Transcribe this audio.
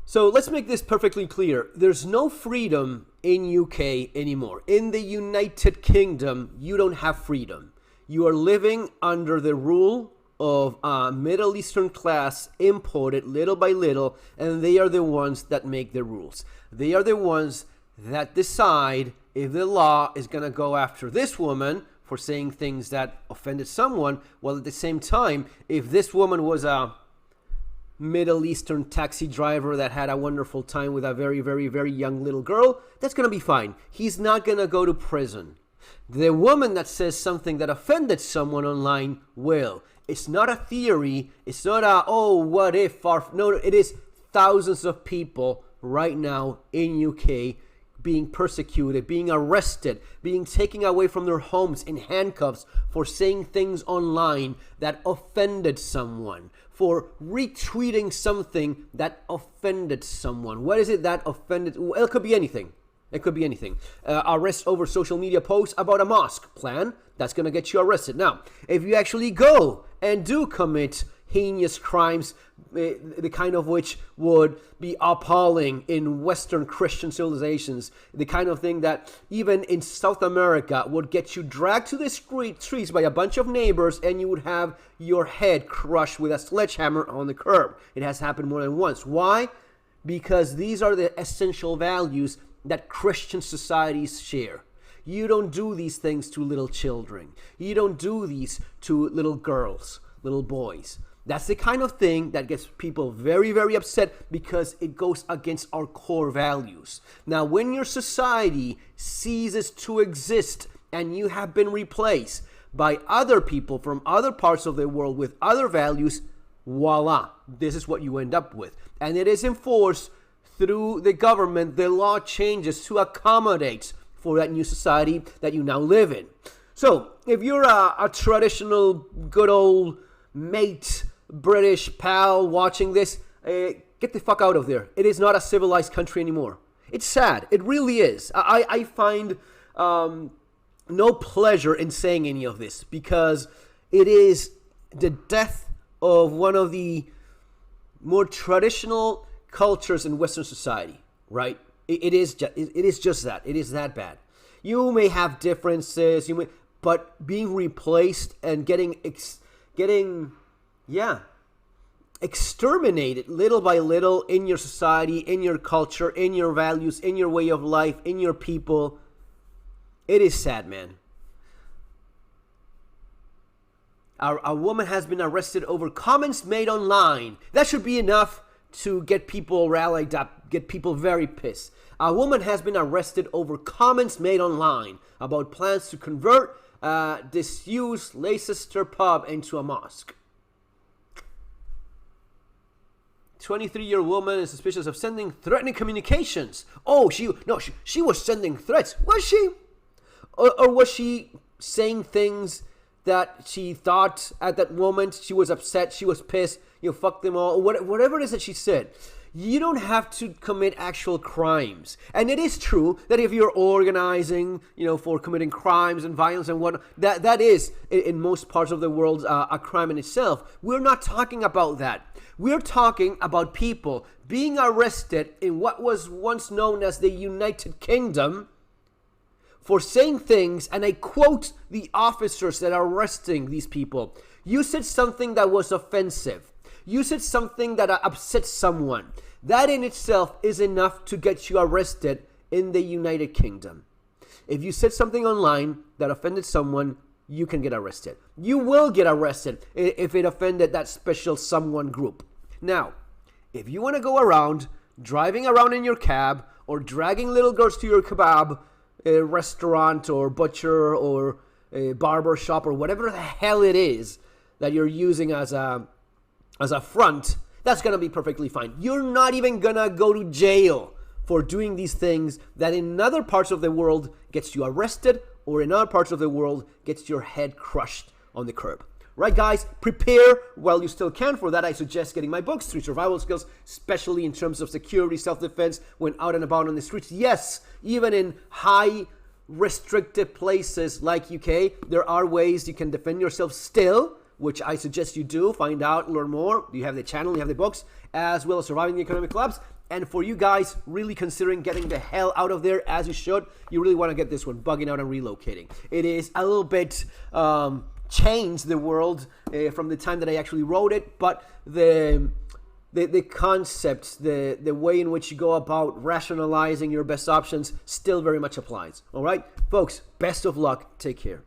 So let's make this perfectly clear. There's no freedom in UK anymore. In the United Kingdom, you don't have freedom. You are living under the rule of a Middle Eastern class imported little by little, and they are the ones that make the rules. They are the ones that decide if the law is going to go after this woman for saying things that offended someone, while at the same time, if this woman was a Middle Eastern taxi driver that had a wonderful time with a very, very, very young little girl, that's going to be fine. He's not going to go to prison. The woman that says something that offended someone online will. It's not a theory. It's not a, oh, what if? No, it is thousands of people right now in UK being persecuted, being arrested, being taken away from their homes in handcuffs for saying things online that offended someone, for retweeting something that offended someone. What is it that offended? Well, it could be anything. It could be anything. Arrest over social media posts about a mosque plan. That's going to get you arrested. Now, if you actually go and do commit heinous crimes, the kind of which would be appalling in Western Christian civilizations, the kind of thing that even in South America would get you dragged to the streets by a bunch of neighbors and you would have your head crushed with a sledgehammer on the curb. It has happened more than once. Why? Because these are the essential values that Christian societies share. You don't do these things to little children. You don't do these to little girls, little boys. That's the kind of thing that gets people very, very upset because it goes against our core values. Now, when your society ceases to exist and you have been replaced by other people from other parts of the world with other values, voila, this is what you end up with. And it is enforced through the government. The law changes to accommodate for that new society that you now live in. So if you're a traditional, good old mate, British pal watching this, get the fuck out of there. It is not a civilized country anymore. It's sad. It really is. I find no pleasure in saying any of this because it is the death of one of the more traditional cultures in Western society, right? It is just that. It is that bad. You may have differences, but being replaced and getting exterminated little by little in your society, in your culture, in your values, in your way of life, in your people. It is sad, man. A woman has been arrested over comments made online. That should be enough to get people rallied up, get people very pissed. A woman has been arrested over comments made online about plans to convert a disused Leicester pub into a mosque. 23-year-old woman is suspicious of sending threatening communications. Oh, she was sending threats. Was she? Or was she saying things that she thought at that moment? She was upset, she was pissed, fuck them all, whatever it is that she said. You don't have to commit actual crimes. And it is true that if you're organizing, for committing crimes and violence and whatnot, that is, in most parts of the world, a crime in itself. We're not talking about that. We're talking about people being arrested in what was once known as the United Kingdom for saying things, and I quote the officers that are arresting these people. You said something that was offensive. You said something that upset someone. That in itself is enough to get you arrested in the United Kingdom. If you said something online that offended someone, you can get arrested. You will get arrested if it offended that special someone group. Now, if you want to go around driving around in your cab or dragging little girls to your kebab restaurant or butcher or a barber shop or whatever the hell it is that you're using as a front, that's going to be perfectly fine. You're not even going to go to jail for doing these things that in other parts of the world gets you arrested or in other parts of the world gets your head crushed on the curb. Right, guys? Prepare while you still can. For that, I suggest getting my books, 3 Survival Skills, especially in terms of security, self-defense, when out and about on the streets. Yes, even in high restricted places like UK, there are ways you can defend yourself still which I suggest you do. Find out, learn more. You have the channel, you have the books, as well as Surviving the Economic Collapse. And for you guys really considering getting the hell out of there, as you should, you really want to get this one, Bugging Out and Relocating. It is a little bit changed the world from the time that I actually wrote it, but the concepts, the way in which you go about rationalizing your best options still very much applies. All right, folks, best of luck. Take care.